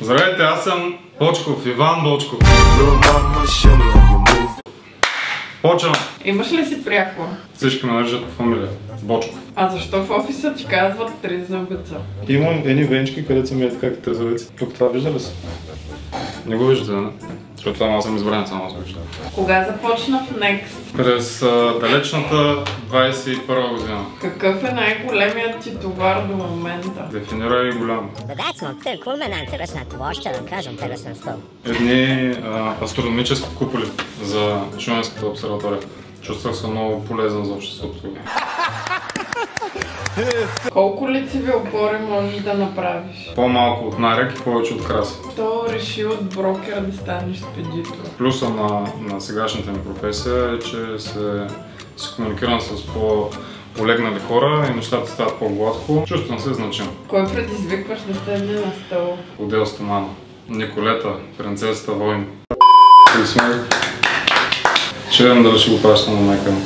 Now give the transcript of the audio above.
Здравейте, аз съм Бочков, Иван Бочков. Почвам. Имаш ли си прякор? Всички ме наричат по фамилия. Бочков. А защо в офиса ти казват трезъбеца? Имам едни венчики, където са ми така като трезъбеци. Тук това вижда ли се? Не го виждате, не? Защото това аз съм избран, само аз го виждам. Кога започна в Next? През далечната 21 година. Какъв е най-големият ти товар до момента? Дефинирай голям. Какво ме най-интересна това? Ще да кажа интересен стъл. Едни астрономически куполи за Шуменската обсерватория. Чувствах се много полезен за обществото. Колко лицеви опори можеш да направиш? По-малко от нарек и повече от краси. То реши от брокер да станеш спедитор. Плюса на сегашната ми професия е, че се комуникирам с полегнали хора и нещата стават по-гладко. Чувствам се значим. Кой предизвикваш да седне на стола? Отдел Стомана. Николета, принцесата Войн. Чуем дали ще го пращам на майка ми.